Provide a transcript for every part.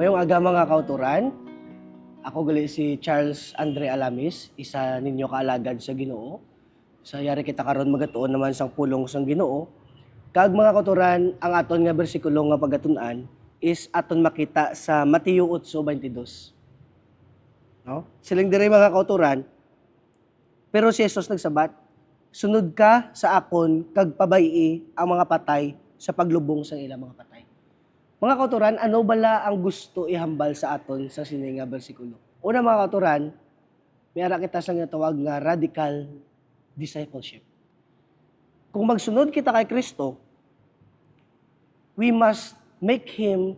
Mayong aga mga kauturan, ako gali si Charles Andre Alamis, isa ninyo kaalagad sa Ginoo. Sa yari kita karon magatuon naman sang pulong sang Ginoo. Kag mga kauturan, ang aton nga bersikulo nga pagatun-an is aton makita sa Mateo 8:22. No? Siling diri mga kauturan, pero si Jesus nagsabat, sunod ka sa akon kag pabayi ang mga patay sa paglubong sa ilang mga patay. Mga kauturan, ano bala ang gusto ihambal sa aton sa sini nga bersikulo? Una mga kauturan, may ara kita sa nga tawag nga radical discipleship. Kung magsunod kita kay Kristo, we must make Him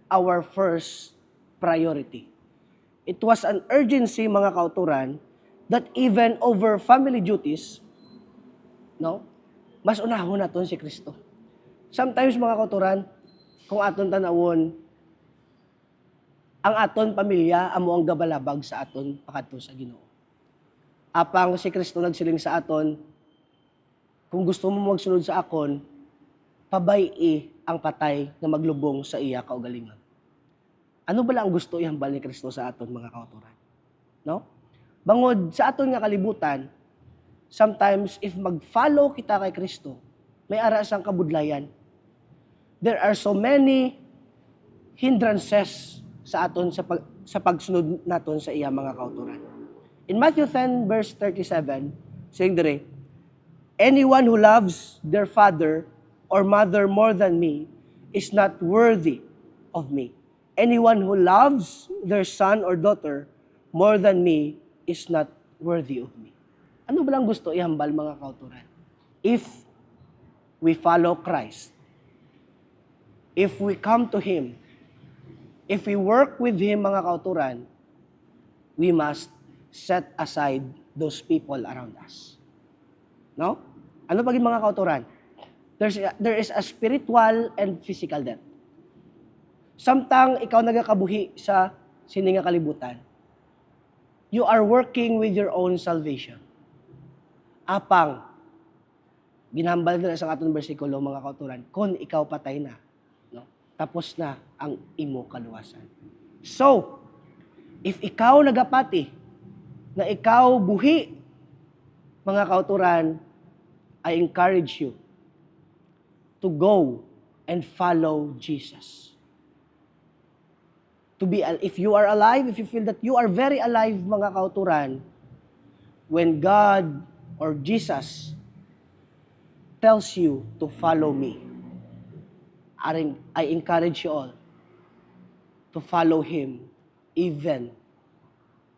our first priority. It was an urgency mga kauturan that even over family duties, no, mas unahon naton si Kristo. Sometimes mga kauturan, kung aton tanawon, ang aton pamilya amo ang gabalabag sa aton pakadto sa Ginoo. Apang si Kristo nagsiling sa aton, kung gusto mo magsunod sa akon, pabayi ang patay na maglubong sa iya kaugalingon. Ano bala ang gusto ihambal ni Kristo sa aton mga kauturan? No? Bangod sa aton nga kalibutan, sometimes if mag-follow kita kay Kristo, may ara sang kabudlayan. There are so many hindrances sa aton sa pagsunod naton sa iya mga kauturan. In Matthew 10 verse 37, saying dire, anyone who loves their father or mother more than me is not worthy of me. Anyone who loves their son or daughter more than me is not worthy of me. Ano ba lang gusto ihambal mga kauturan? If we follow Christ, if we come to Him, if we work with Him mga kauturan, we must set aside those people around us. No? Ano pag mga kauturan? There is a spiritual and physical death. Samtang ikaw nagakabuhi sa sininga kalibutan, you are working with your own salvation. Apang, ginhambal na sa atong bersikulo mga kauturan, kung ikaw patay na, no? Tapos na ang imo kaluwasan. So, if ikaw nagapati, na ikaw buhi, mga kauturan, I encourage you to go and follow Jesus. If you are alive, if you feel that you are very alive, mga kauturan, when God or Jesus tells you to follow me, I encourage you all to follow Him even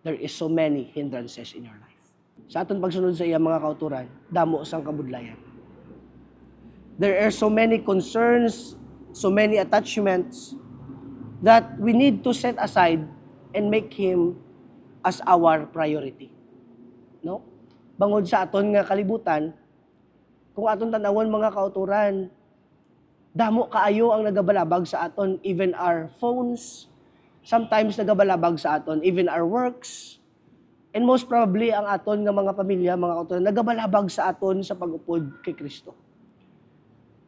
there is so many hindrances in your life. Sa aton pagsunod sa iya mga kauturan, damo sang kabudlayan. There are so many concerns, so many attachments that we need to set aside and make Him as our priority. No? Bangod sa aton nga kalibutan, kung aton tanawon mga kauturan, damo kaayo ang nagabalabag sa aton, even our phones, sometimes nagabalabag sa aton, even our works, and most probably ang aton nga mga pamilya, mga kauturan, nagabalabag sa aton sa pag-upod kay Kristo.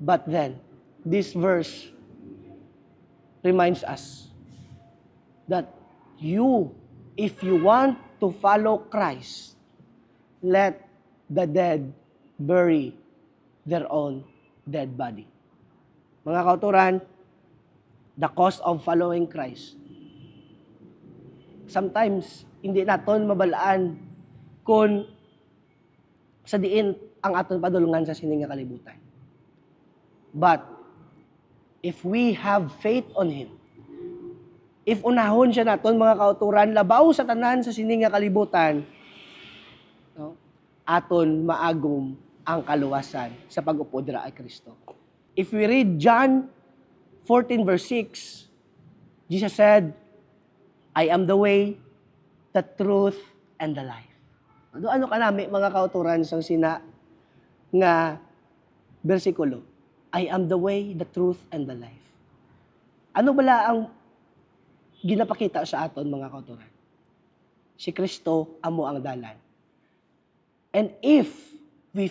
But then, this verse reminds us that if you want to follow Christ, let the dead bury their own dead body. Mga kauturan, the cost of following Christ. Sometimes, hindi naton mabalaan kung sa diin ang aton padulungan sa sininga kalibutan. But, if we have faith on Him, if unahon siya naton mga kauturan, labaw sa tanan sa sininga kalibutan, no, aton maagom ang kaluwasan sa pag-upod ra kay Kristo. If we read John 14 verse 6, Jesus said, I am the way, the truth, and the life. Ano kanami mga kauturan sang sina nga bersikulo? I am the way, the truth, and the life. Ano bala ang ginapakita sa aton mga kauturan? Si Kristo amo ang dalan. And if we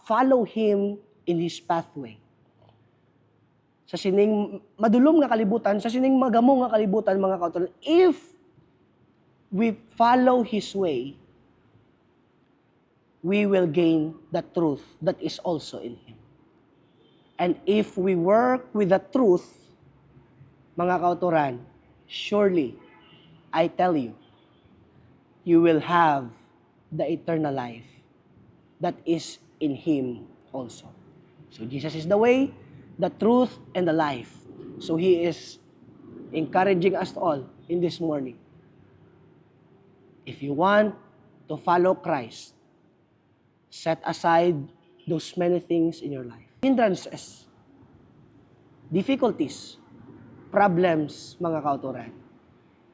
follow Him in His pathway, sa sining madulom nga kalibutan, sa sining magamo nga kalibutan, mga kauturan, if we follow His way, we will gain the truth that is also in Him. And if we work with the truth, mga kauturan, surely, I tell you, you will have the eternal life that is in Him also. So Jesus is the way, the truth, and the life. So He is encouraging us all in this morning. If you want to follow Christ, set aside those many things in your life. Hindrances, difficulties, problems, mga kauturan.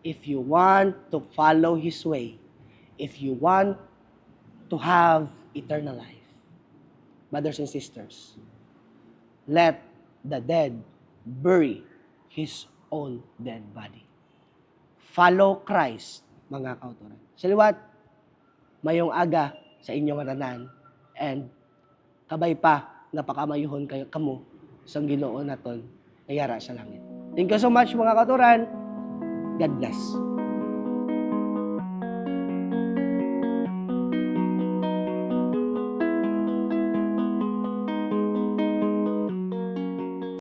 If you want to follow His way, if you want to have eternal life, brothers and sisters, let the dead bury his own dead body. Follow Christ, mga kauturan. Sa liwat, mayong aga sa inyong aranan, and kabay pa, napakamayuhon kayo kamo sa Ginoo naton, ayara sa langit. Thank you so much, mga kauturan. God bless.